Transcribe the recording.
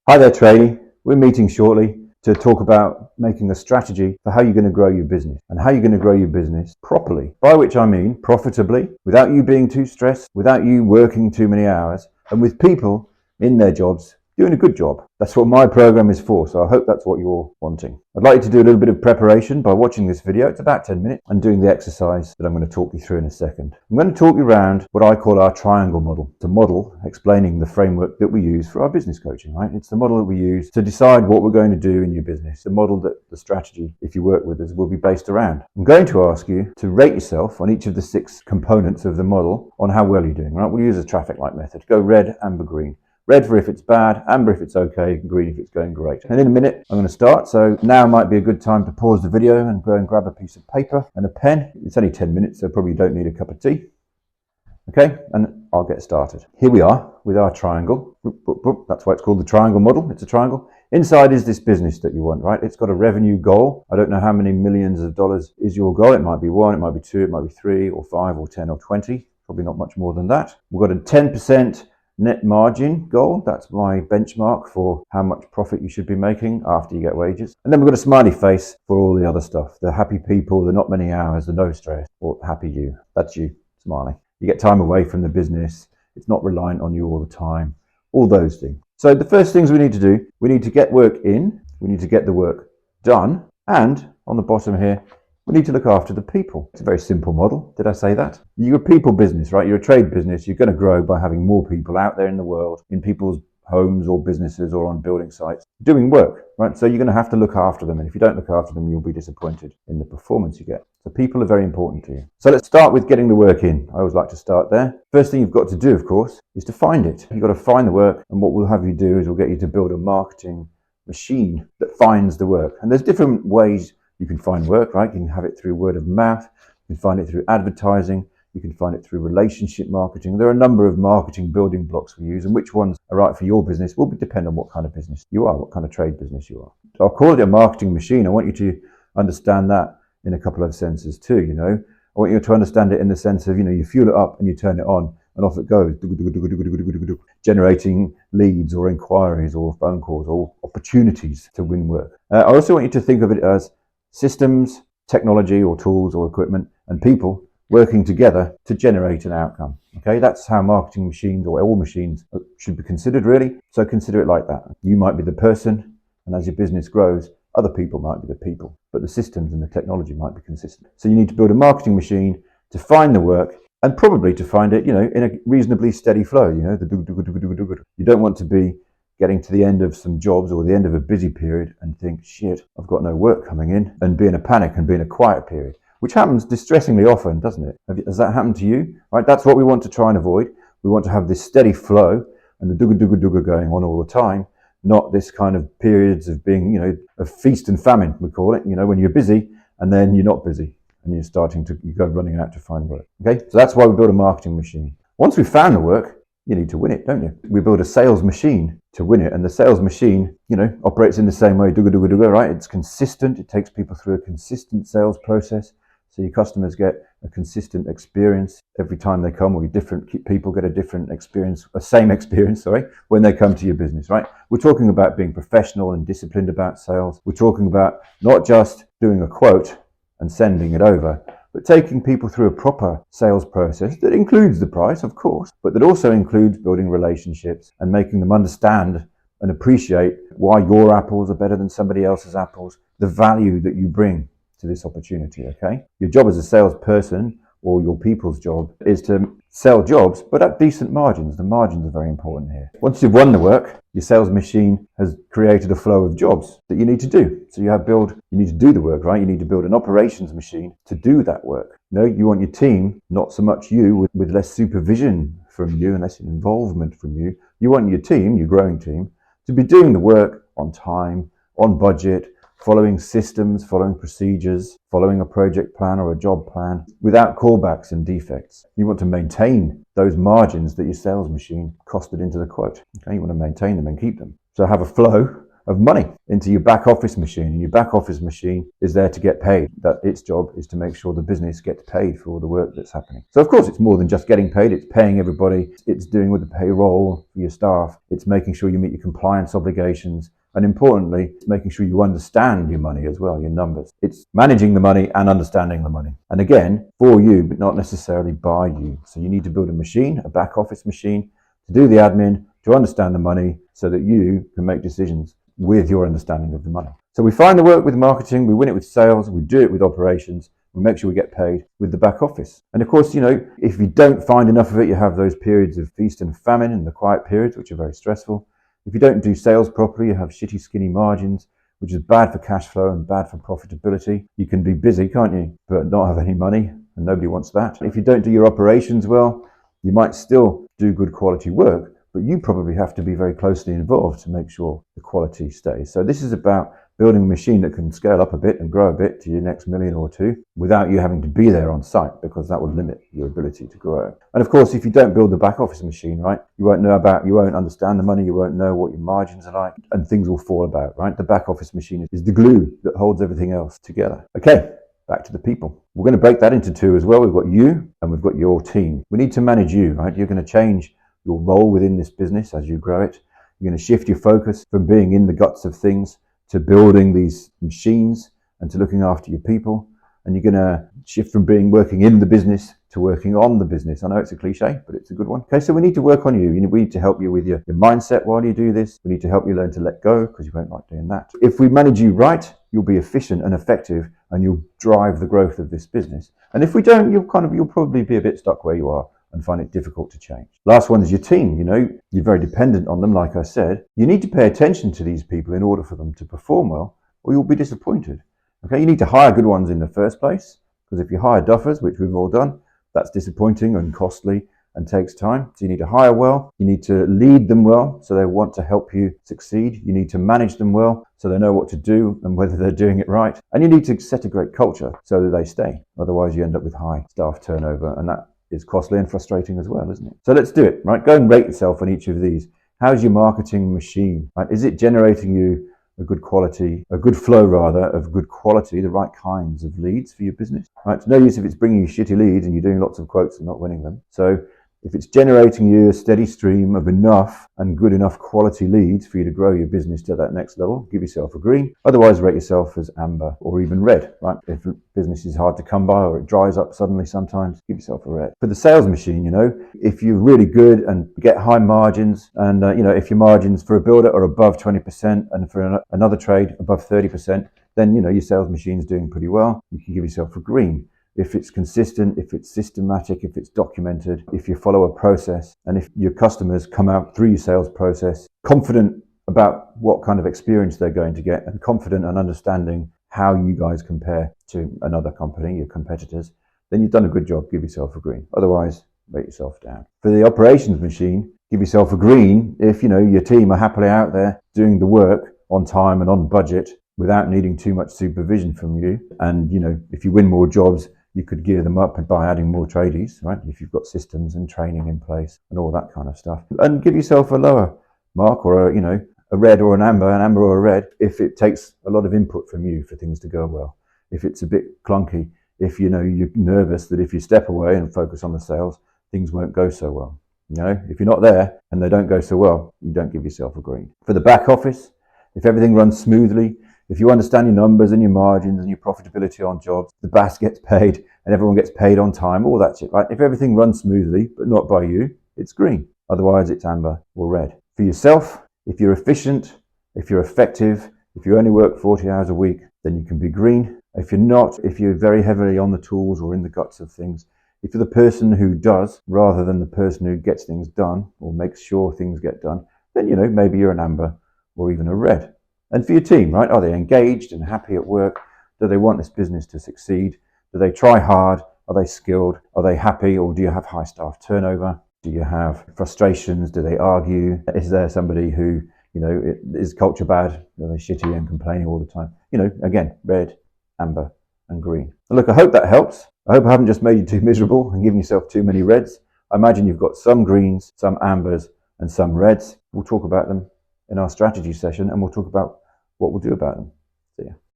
Hi there, tradie. We're meeting shortly to talk about making a strategy for how you're going to grow your business and how you're going to grow your business properly, by which I mean profitably, without you being too stressed, without you working too many hours, and with people in their jobs doing a good job. That's what my program is for, so I hope that's what you're wanting. I'd like you to do a little bit of preparation by watching this video. It's about 10 minutes, and doing the exercise that I'm going to talk you through in a second. I'm going to talk you around what I call our triangle model. It's a model explaining the framework that we use for our business coaching, right? It's the model that we use to decide what we're going to do in your business. The model that the strategy, if you work with us, will be based around. I'm going to ask you to rate yourself on each of the 6 components of the model on how well you're doing, right? We'll use a traffic light method. Go red, amber, green. Red for if it's bad, amber if it's okay, green if it's going great. And in a minute, I'm going to start. So now might be a good time to pause the video and go and grab a piece of paper and a pen. It's only 10 minutes, so probably don't need a cup of tea. Okay, and I'll get started. Here we are with our triangle. That's why it's called the triangle model. It's a triangle. Inside is this business that you want, right? It's got a revenue goal. I don't know how many millions of dollars is your goal. It might be 1, it might be 2, it might be 3 or 5 or 10 or 20. Probably not much more than that. We've got a 10% net margin goal. That's my benchmark for how much profit you should be making after you get wages. And then we've got a smiley face for all the other stuff. The happy people, the not many hours, the no stress, or happy you. That's you, smiling. You get time away from the business. It's not reliant on you all the time. All those things. So the first things we need to do, we need to get work in. We need to get the work done. And on the bottom here, we need to look after the people. It's a very simple model. Did I say that? You're a people business, right? You're a trade business. You're going to grow by having more people out there in the world, in people's homes or businesses or on building sites, doing work, right? So you're going to have to look after them. And if you don't look after them, you'll be disappointed in the performance you get. So people are very important to you. So let's start with getting the work in. I always like to start there. First thing you've got to do, of course, is to find it. You've got to find the work. And what we'll have you do is we'll get you to build a marketing machine that finds the work. And there's different ways you can find work, right? You can have it through word of mouth. You can find it through advertising. You can find it through relationship marketing. There are a number of marketing building blocks we use, and which ones are right for your business will depend on what kind of business you are, what kind of trade business you are. So I'll call it a marketing machine. I want you to understand that in a couple of senses too, you know. I want you to understand it in the sense of, you know, you fuel it up and you turn it on and off it goes, generating leads or inquiries or phone calls or opportunities to win work. I also want you to think of it as systems, technology or tools or equipment and people working together to generate an outcome. Okay, that's how marketing machines or all machines should be considered, really. So consider it like that. You might be the person, and as your business grows, other people might be the people, but the systems and the technology might be consistent. So you need to build a marketing machine to find the work and probably to find it, you know, in a reasonably steady flow. You know, you don't want to be getting to the end of some jobs or the end of a busy period and think, shit, I've got no work coming in, and be in a panic and be in a quiet period, which happens distressingly often, doesn't it? Has that happened to you? Right, that's what we want to try and avoid. We want to have this steady flow and the going on all the time, not this kind of periods of being, you know, of feast and famine, we call it, you know, when you're busy and then you're not busy and you go running out to find work. Okay, so that's why we build a marketing machine. Once we've found the work, you need to win it, don't you? We build a sales machine to win it, and the sales machine, you know, operates in the same way, right? It's consistent. It takes people through a consistent sales process, so your customers get a consistent experience every time they come, or your different people get a different experience, a same experience, when they come to your business, right? We're talking about being professional and disciplined about sales. We're talking about not just doing a quote and sending it over, but taking people through a proper sales process that includes the price, of course, but that also includes building relationships and making them understand and appreciate why your apples are better than somebody else's apples, the value that you bring to this opportunity, okay? Your job as a salesperson, or your people's job, is to sell jobs, but at decent margins. The margins are very important here. Once you've won the work, your sales machine has created a flow of jobs that you need to do. So you need to do the work, right? You need to build an operations machine to do that work. You know, you want your team, not so much you, with less supervision from you and less involvement from you. You want your team, your growing team, to be doing the work on time, on budget, following systems, following procedures, following a project plan or a job plan, without callbacks and defects. You want to maintain those margins that your sales machine costed into the quote. Okay, you want to maintain them and keep them. So have a flow of money into your back office machine. And your back office machine is there to get paid. That its job is to make sure the business gets paid for all the work that's happening. So of course it's more than just getting paid. It's paying everybody. It's doing with the payroll for your staff. It's making sure you meet your compliance obligations. And importantly, it's making sure you understand your money as well, your numbers. It's managing the money and understanding the money. And again, for you, but not necessarily by you. So you need to build a machine, a back office machine, to do the admin, to understand the money so that you can make decisions with your understanding of the money. So we find the work with marketing, we win it with sales, we do it with operations, we make sure we get paid with the back office. And of course, if you don't find enough of it, you have those periods of feast and famine and the quiet periods, which are very stressful. If you don't do sales properly, you have shitty, skinny margins, which is bad for cash flow and bad for profitability. You can be busy, can't you, but not have any money, and nobody wants that. If you don't do your operations well, you might still do good quality work, but you probably have to be very closely involved to make sure the quality stays. So this is about building a machine that can scale up a bit and grow a bit to your next million or two without you having to be there on site, because that would limit your ability to grow. And of course, if you don't build the back office machine, right, you won't understand the money, you won't know what your margins are like, and things will fall about, right? The back office machine is the glue that holds everything else together. Okay, back to the people. We're going to break that into two as well. We've got you and we've got your team. We need to manage you, right? You're going to change your role within this business as you grow it. You're going to shift your focus from being in the guts of things to building these machines and to looking after your people. And you're going to shift from working in the business to working on the business. I know it's a cliche, but it's a good one. Okay, so we need to work on you. We need to help you with your mindset while you do this. We need to help you learn to let go, because you won't like doing that. If we manage you right, you'll be efficient and effective, and you'll drive the growth of this business. And if we don't, you'll probably be a bit stuck where you are and find it difficult to change. Last one is your team. You're very dependent on them, like I said. You need to pay attention to these people in order for them to perform well, or you'll be disappointed. Okay, you need to hire good ones in the first place, because if you hire duffers, which we've all done, that's disappointing and costly and takes time. So you need to hire well. You need to lead them well, so they want to help you succeed. You need to manage them well, so they know what to do and whether they're doing it right. And you need to set a great culture so that they stay. Otherwise, you end up with high staff turnover, and that is costly and frustrating as well, isn't it? So let's do it, right? Go and rate yourself on each of these. How's your marketing machine, right? Is it generating you a good flow of good quality, the right kinds of leads for your business, right? It's no use if it's bringing you shitty leads and you're doing lots of quotes and not winning them. So if it's generating you a steady stream of enough and good enough quality leads for you to grow your business to that next level, give yourself a green. Otherwise, rate yourself as amber or even red, right? If business is hard to come by or it dries up suddenly sometimes, give yourself a red. For the sales machine, if you're really good and get high margins, and if your margins for a builder are above 20% and for another trade above 30%, then your sales machine's doing pretty well. You can give yourself a green. If it's consistent, if it's systematic, if it's documented, if you follow a process, and if your customers come out through your sales process confident about what kind of experience they're going to get and confident and understanding how you guys compare to another company, your competitors, then you've done a good job. Give yourself a green. Otherwise, rate yourself down. For the operations machine, give yourself a green if your team are happily out there doing the work on time and on budget without needing too much supervision from you. And if you win more jobs, you could gear them up by adding more tradies, right? If you've got systems and training in place and all that kind of stuff. And give yourself a lower mark, or a red or an amber or a red, if it takes a lot of input from you for things to go well. If it's a bit clunky, if you're nervous that if you step away and focus on the sales, things won't go so well. If you're not there and they don't go so well, you don't give yourself a green. For the back office, if everything runs smoothly, if you understand your numbers and your margins and your profitability on jobs, the boss gets paid and everyone gets paid on time, all that shit, right? If everything runs smoothly, but not by you, it's green. Otherwise, it's amber or red. For yourself, if you're efficient, if you're effective, if you only work 40 hours a week, then you can be green. If you're not, if you're very heavily on the tools or in the guts of things, if you're the person who does rather than the person who gets things done or makes sure things get done, then, maybe you're an amber or even a red. And for your team, right? Are they engaged and happy at work? Do they want this business to succeed? Do they try hard? Are they skilled? Are they happy? Or do you have high staff turnover? Do you have frustrations? Do they argue? Is there somebody who, is culture bad? Are they shitty and complaining all the time? Again, red, amber, and green. And look, I hope that helps. I hope I haven't just made you too miserable and given yourself too many reds. I imagine you've got some greens, some ambers, and some reds. We'll talk about them in our strategy session, and we'll talk about what we'll do about them. See ya.